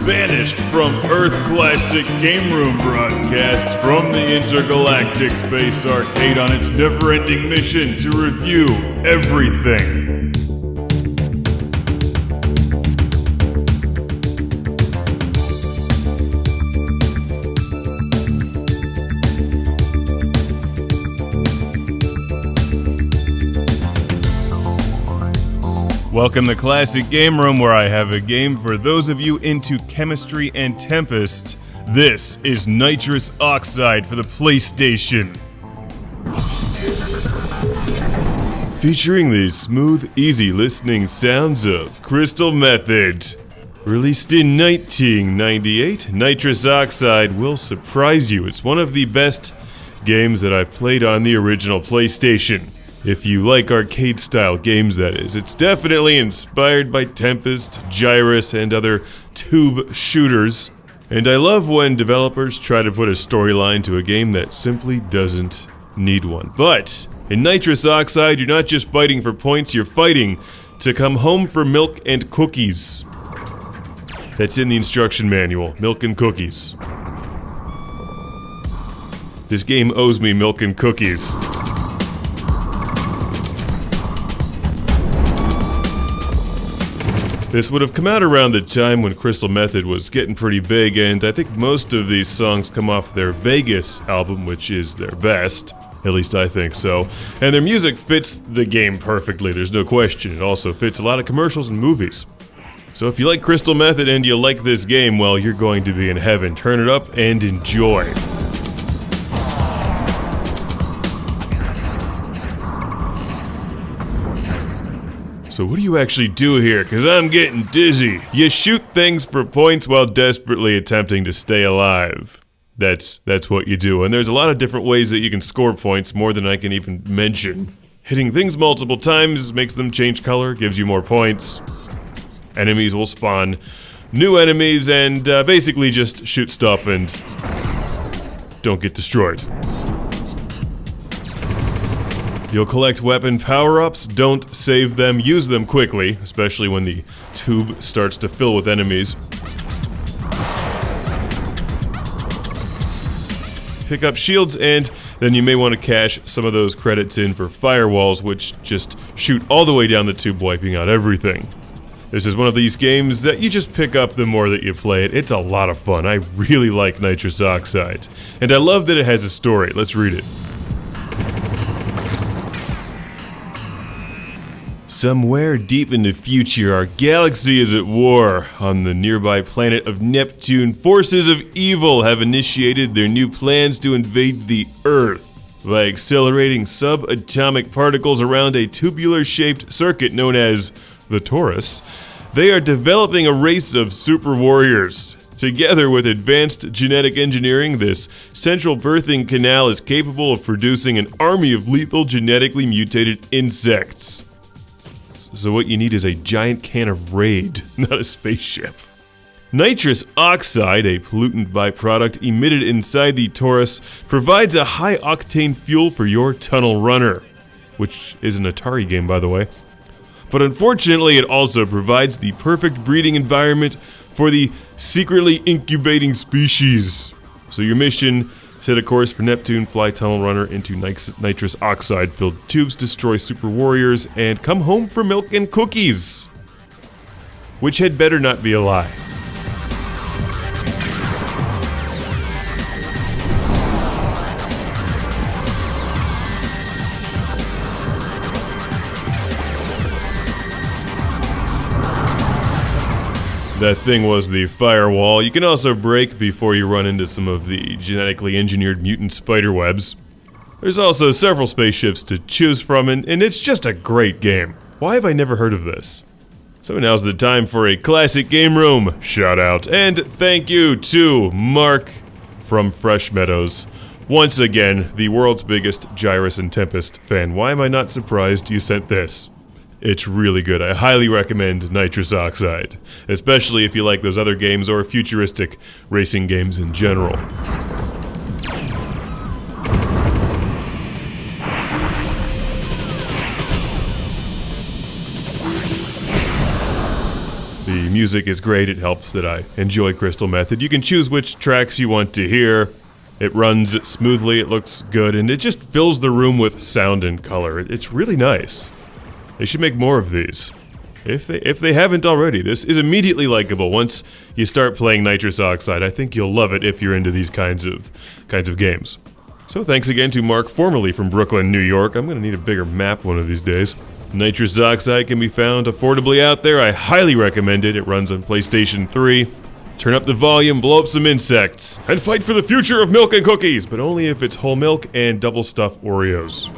Banished from Earth Classic Game Room broadcasts from the Intergalactic Space Arcade on its never-ending mission to review everything. Welcome to Classic Game Room, where I have a game for those of you into chemistry and Tempest. This is NITROUS Oxide for the PlayStation. Featuring the smooth, easy listening sounds of Crystal Method. Released in 1998, NITROUS Oxide will surprise you. It's one of the best games that I've played on the original PlayStation. If you like arcade-style games, that is. It's definitely inspired by Tempest, Gyrus, and other tube shooters. And I love when developers try to put a storyline to a game that simply doesn't need one. But in NITROUS Oxide, you're not just fighting for points, you're fighting to come home for milk and cookies. That's in the instruction manual, milk and cookies. This game owes me milk and cookies. This would have come out around the time when Crystal Method was getting pretty big, and I think most of these songs come off their Vegas album, which is their best. At least I think so. And their music fits the game perfectly, there's no question. It also fits a lot of commercials and movies. So if you like Crystal Method and you like this game, well, you're going to be in heaven. Turn it up and enjoy. So what do you actually do here? Because I'm getting dizzy. You shoot things for points while desperately attempting to stay alive. That's what you do. And there's a lot of different ways that you can score points, more than I can even mention. Hitting things multiple times makes them change color, gives you more points. Enemies will spawn new enemies, and basically just shoot stuff and don't get destroyed. You'll collect weapon power-ups, don't save them, use them quickly, especially when the tube starts to fill with enemies. Pick up shields, and then you may want to cash some of those credits in for firewalls, which just shoot all the way down the tube, wiping out everything. This is one of these games that you just pick up the more that you play it. It's a lot of fun. I really like NITROUS Oxide. And I love that it has a story. Let's read it. Somewhere deep in the future, our galaxy is at war. On the nearby planet of Neptune, forces of evil have initiated their new plans to invade the Earth. By accelerating subatomic particles around a tubular-shaped circuit known as the torus, they are developing a race of super warriors. Together with advanced genetic engineering, this central birthing canal is capable of producing an army of lethal genetically mutated insects. So what you need is a giant can of Raid, not a spaceship. NITROUS Oxide, a pollutant byproduct emitted inside the torus, provides a high-octane fuel for your tunnel runner, which is an Atari game, by the way. But unfortunately, it also provides the perfect breeding environment for the secretly incubating species. So your mission: set a course for Neptune, fly tunnel runner into NITROUS Oxide-filled tubes, destroy super warriors, and come home for milk and cookies. Which had better not be a lie. That thing was the firewall. You can also break before you run into some of the genetically engineered mutant spiderwebs. There's also several spaceships to choose from, and it's just a great game. Why have I never heard of this? So now's the time for a Classic Game Room shout out, and thank you to Mark from Fresh Meadows. Once again, the world's biggest Gyrus and Tempest fan. Why am I not surprised you sent this? It's really good. I highly recommend NITROUS Oxide, especially if you like those other games or futuristic racing games in general. The music is great. It helps that I enjoy Crystal Method. You can choose which tracks you want to hear. It runs smoothly, it looks good, and it just fills the room with sound and color. It's really nice. They should make more of these. If they haven't already. This is immediately likable. Once you start playing Nitrous Oxide, I think you'll love it if you're into these kinds of games. So thanks again to Mark, formerly from Brooklyn, New York. I'm gonna need a bigger map one of these days. Nitrous Oxide can be found affordably out there. I highly recommend it. It runs on PlayStation 3. Turn up the volume, blow up some insects, and fight for the future of milk and cookies, but only if it's whole milk and double stuffed Oreos.